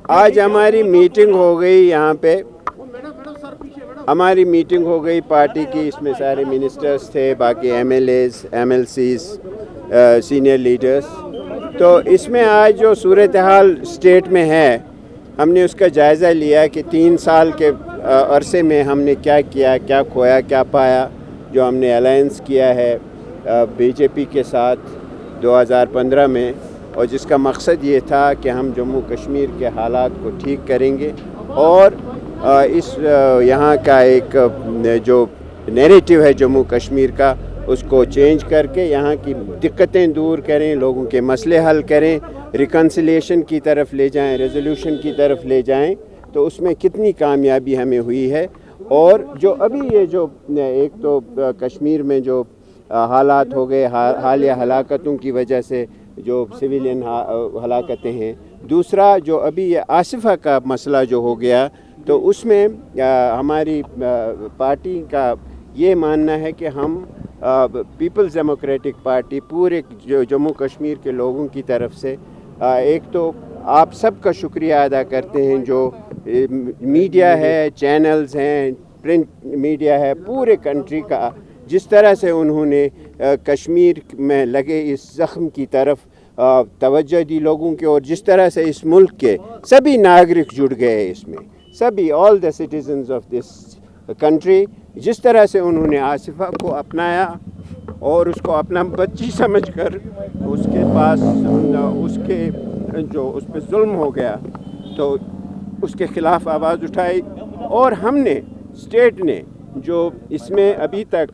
आज हमारी मीटिंग हो गई यहाँ पे, हमारी मीटिंग हो गई पार्टी की। इसमें सारे मिनिस्टर्स थे, बाकी एमएलएज, एमएलसीज, सीनियर लीडर्स। तो इसमें आज जो सूरत हाल स्टेट में है, हमने उसका जायज़ा लिया कि 3 साल के अरसे में हमने क्या किया, क्या खोया, क्या पाया। जो हमने अलायंस किया है बीजेपी के साथ 2015 में, और जिसका मकसद ये था कि हम जम्मू कश्मीर के हालात को ठीक करेंगे और इस यहाँ का एक जो नैरेटिव है जम्मू कश्मीर का, उसको चेंज करके यहाँ की दिक्कतें दूर करें, लोगों के मसले हल करें, रिकन्सिलिएशन की तरफ ले जाएं, रेजोल्यूशन की तरफ ले जाएं। तो उसमें कितनी कामयाबी हमें हुई है। और जो अभी ये जो एक तो कश्मीर में जो हालात हो गए, हालिया हलाकतों की वजह से जो सिविलियन हलाकतें हैं, दूसरा जो अभी ये आसिफा का मसला जो हो गया, तो उसमें हमारी पार्टी का ये मानना है कि हम पीपल्स डेमोक्रेटिक पार्टी पूरे जो जम्मू कश्मीर के लोगों की तरफ से एक तो आप सबका शुक्रिया अदा करते हैं। जो मीडिया है, चैनल्स हैं, प्रिंट मीडिया है, पूरे कंट्री का जिस तरह से उन्होंने कश्मीर में लगे इस ज़ख्म की तरफ तवज्जो दी लोगों के, और जिस तरह से इस मुल्क के सभी नागरिक जुड़ गए इसमें, सभी all the citizens of this country, जिस तरह से उन्होंने आसिफा को अपनाया और उसको अपना बच्ची समझकर उसके पास उसके जो उस पर जुल्म हो गया तो उसके ख़िलाफ़ आवाज़ उठाई। और हमने स्टेट ने जो इसमें अभी तक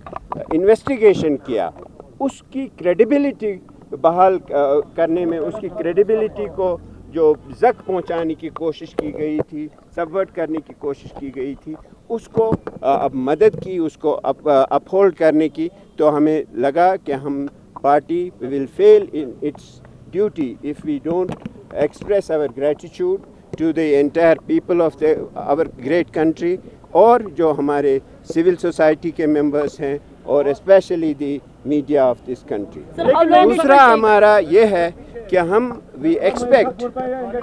इन्वेस्टिगेशन किया, उसकी क्रेडिबिलिटी बहाल करने में, उसकी क्रेडिबिलिटी को जो ज़क पहुंचाने की कोशिश की गई थी, सबवर्ट करने की कोशिश की गई थी, उसको अब मदद की, उसको अपहोल्ड करने की। तो हमें लगा कि हम party will fail in its duty if we don't express our gratitude to the entire people of our great country, और जो हमारे सिविल सोसाइटी के मेंबर्स हैं, और specially the media of this country. दूसरा हमारा ये है कि हम we expect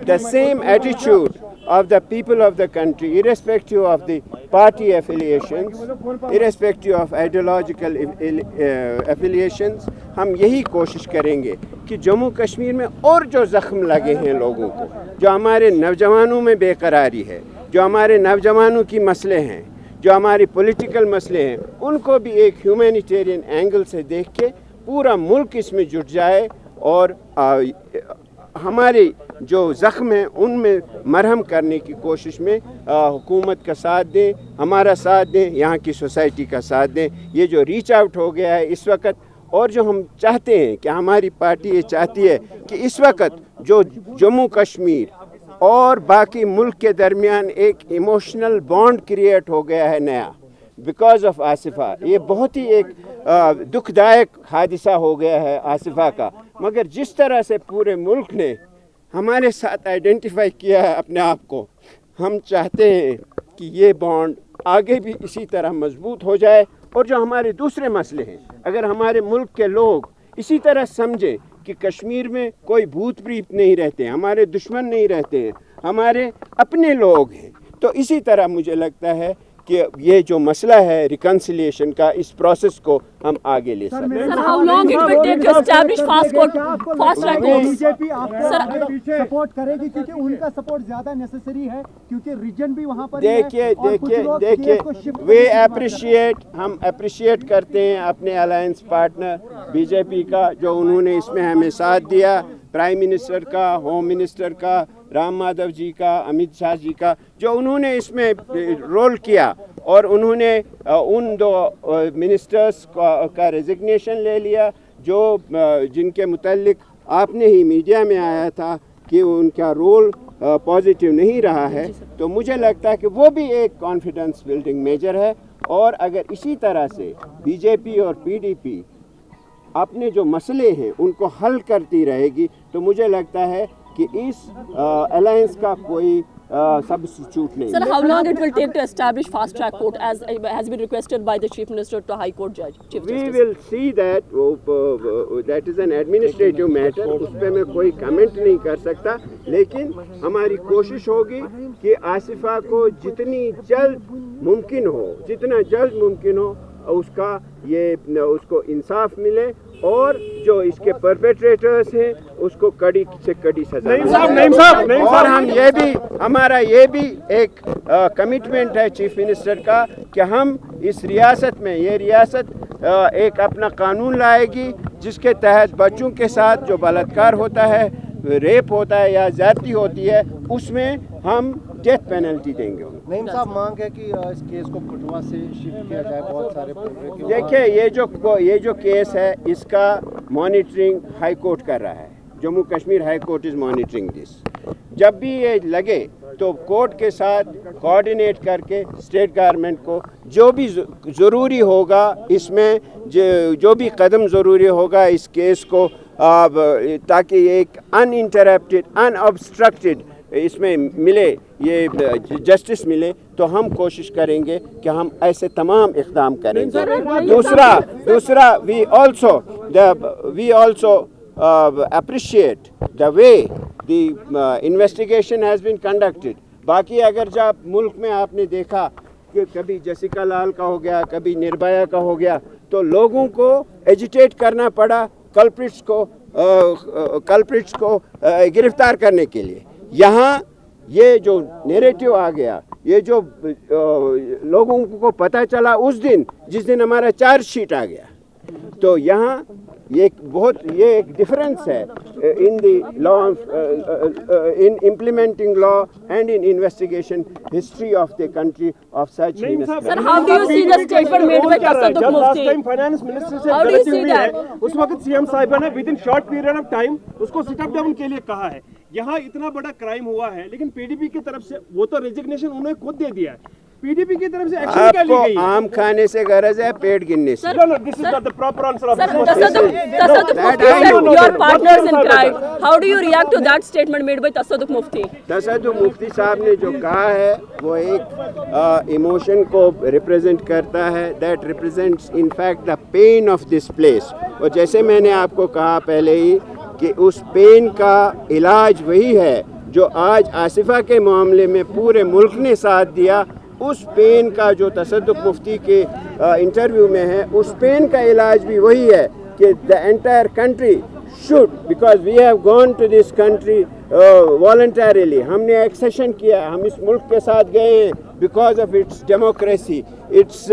the same attitude of the people of the country, irrespective of the party affiliations, irrespective of ideological affiliations। हम यही कोशिश करेंगे कि जम्मू कश्मीर में और जो ज़ख्म लगे हैं लोगों को, जो हमारे नौजवानों में बेकरारी है, जो हमारे नौजवानों की मसले हैं, जो हमारी पॉलिटिकल मसले हैं, उनको भी एक ह्यूमैनिटेरियन एंगल से देख के पूरा मुल्क इसमें जुट जाए और हमारे जो ज़ख्म हैं उनमें मरहम करने की कोशिश में हुकूमत का साथ दें, हमारा साथ दें, यहाँ की सोसाइटी का साथ दें। ये जो रीच आउट हो गया है इस वक्त, और जो हम चाहते हैं कि हमारी पार्टी ये चाहती है कि इस वक्त जो जम्मू कश्मीर और बाकी मुल्क के दरमियान एक इमोशनल बॉन्ड क्रिएट हो गया है नया, बिकॉज ऑफ आसिफा। ये बहुत ही एक दुखदायक हादिसा हो गया है आसिफा का, मगर जिस तरह से पूरे मुल्क ने हमारे साथ आइडेंटिफाई किया है अपने आप को, हम चाहते हैं कि ये बॉन्ड आगे भी इसी तरह मजबूत हो जाए। और जो हमारे दूसरे मसले हैं, अगर हमारे मुल्क के लोग इसी तरह समझें कि कश्मीर में कोई भूत प्रेत नहीं रहते हैं, हमारे दुश्मन नहीं रहते हैं, हमारे अपने लोग हैं, तो इसी तरह मुझे लगता है कि ये जो मसला है रिकन्सिलिएशन का, इस प्रोसेस को हम आगे ले सकते हैं। Sir, how long it will take to establish fast track courts? BJP आपको पीछे सपोर्ट करेगी क्योंकि उनका सपोर्ट ज्यादा नेसेसरी है, क्योंकि रीजन भी वहाँ पर देखिए हम अप्रिशिएट करते हैं अपने अलायंस पार्टनर बीजेपी का, जो उन्होंने इसमें हमें साथ दिया, प्राइम मिनिस्टर का, होम मिनिस्टर का, राम माधव जी का, अमित शाह जी का, जो उन्होंने इसमें रोल किया, और उन्होंने उन 2 मिनिस्टर्स का रेजिग्नेशन ले लिया जो जिनके मुतल्लिक आपने ही मीडिया में आया था कि उनका रोल पॉजिटिव नहीं रहा है। तो मुझे लगता है कि वो भी एक कॉन्फिडेंस बिल्डिंग मेजर है, और अगर इसी तरह से बीजेपी और पीडीपी अपने जो मसले हैं उनको हल करती रहेगी, तो मुझे लगता है कि इस अलायंस का कोई सब्स्टिट्यूट नहीं Sir, है। how long it will take to establish fast track court as has been requested by the Chief Minister to High Court Judge, Chief We Justice? will see that that is an administrative matter, उस पर मैं कोई comment नहीं कर सकता, लेकिन हमारी कोशिश होगी कि आसिफा को जितना जल्द मुमकिन हो उसको इंसाफ मिले और जो इसके परपेट्रेटर्स हैं उसको कड़ी से कड़ी सजा मिले। और हमारा ये भी एक कमिटमेंट है चीफ मिनिस्टर का कि हम इस रियासत में ये रियासत एक अपना कानून लाएगी जिसके तहत बच्चों के साथ जो बलात्कार होता है, रेप होता है या ज्यादती होती है, उसमें हम डेथ पेनल्टी देंगे। नईम साहब, मांग है कि इस केस को कठुआ से शिफ्ट किया जाए। बहुत सारे देखिए, ये जो केस है इसका मॉनिटरिंग हाई कोर्ट कर रहा है। Jammu Kashmir high court is monitoring this. जब भी ये लगे तो कोर्ट के साथ कोऑर्डिनेट करके स्टेट गवर्नमेंट को जो भी ज़रूरी होगा, इसमें जो भी कदम ज़रूरी होगा इस केस को ताकि एक अनइंटरप्टेड अनऑब्स्ट्रक्टेड इसमें मिले, ये जस्टिस मिले, तो हम कोशिश करेंगे कि हम ऐसे तमाम इक़दाम करेंगे। दूसरा we also appreciate the way the investigation has been conducted. बाकी अगर जब मुल्क में आपने देखा कि कभी जसिका लाल का हो गया, कभी निर्भया का हो गया, तो लोगों को एजिटेट करना पड़ा कल्प्रिट्स को गिरफ्तार करने के लिए। यहाँ ये जो नैरेटिव आ गया, ये जो लोगों को पता चला उस दिन जिस दिन हमारा चार्जशीट आ गया, तो यहाँ ये एक डिफरेंस है in the law in implementing law and in investigation history of the country of such. Sir, how do you see the statement made by Tasadduq Mufti? Finance minister से How do you see that? उस वक्त CM साहिबा ने with in short period of time उसको sit up down के लिए कहा है। यहाँ इतना बड़ा क्राइम हुआ है, लेकिन पीडीपी की तरफ से वो तो रेजिग्नेशन उन्होंने खुद दे दिया है। पीडीपी की तरफ से एक्शन क्या ली गई? आपको आम खाने से गरज है, पेट गिनने से। No, this is not the proper answer of Sir, this question. Tasadduq Mufti said your partners in crime. How do you react to that statement made by Tasadduq Mufti? Tassaduq मुफ्ती साहब ने जो कहा है वो एक इमोशन को रिप्रेजेंट करता है, that represents in fact the pain of this place. और जैसे मैंने आपको कहा पहले ही कि उस पेन का इलाज वही है जो आज आसिफा के मामले में पूरे मुल्क ने साथ दिया। उस पेन का जो तसद्दुक़ मुफ्ती के इंटरव्यू में है, उस पेन का इलाज भी वही है कि the entire country should, because we have gone to this country voluntarily, हमने एक्सेशन किया, हम इस मुल्क के साथ गए हैं because of its democracy, its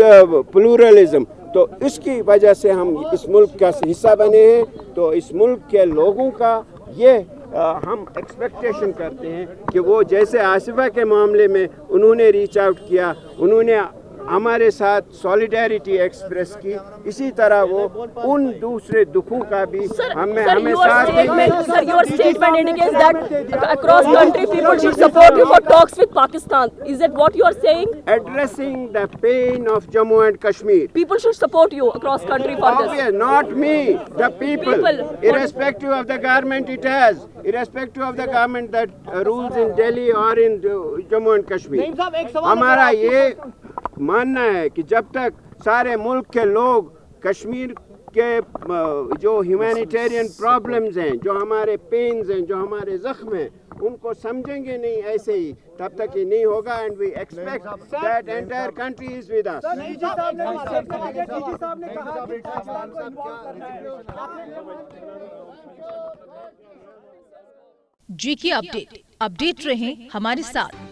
pluralism. तो इसकी वजह से हम इस मुल्क का हिस्सा बने हैं। तो इस मुल्क के लोगों का ये हम एक्सपेक्टेशन करते हैं कि वो जैसे आसिफा के मामले में उन्होंने रीच आउट किया, उन्होंने हमारे साथ सॉलिडेरिटी एक्सप्रेस की, इसी तरह वो उन दूसरे दुखों का भी हमें साथ देंगे। Sir, your statement indicates that across country people should support you for talks with Pakistan. Is that what you are saying? Addressing the pain of Jammu and Kashmir. People should support you across country for this. Obvious, not me, the people, irrespective of the government it has, irrespective of the government that rules in Delhi or in Jammu and Kashmir. हमारा ये मानना है कि जब तक सारे मुल्क के लोग कश्मीर के जो ह्यूमैनिटेरियन प्रॉब्लम्स हैं, जो हमारे पेन्स हैं, जो हमारे ज़ख्म हैं, उनको समझेंगे नहीं ऐसे ही, तब तक ये नहीं होगा। And we expect that entire country is with us. GK update रहें हमारे साथ।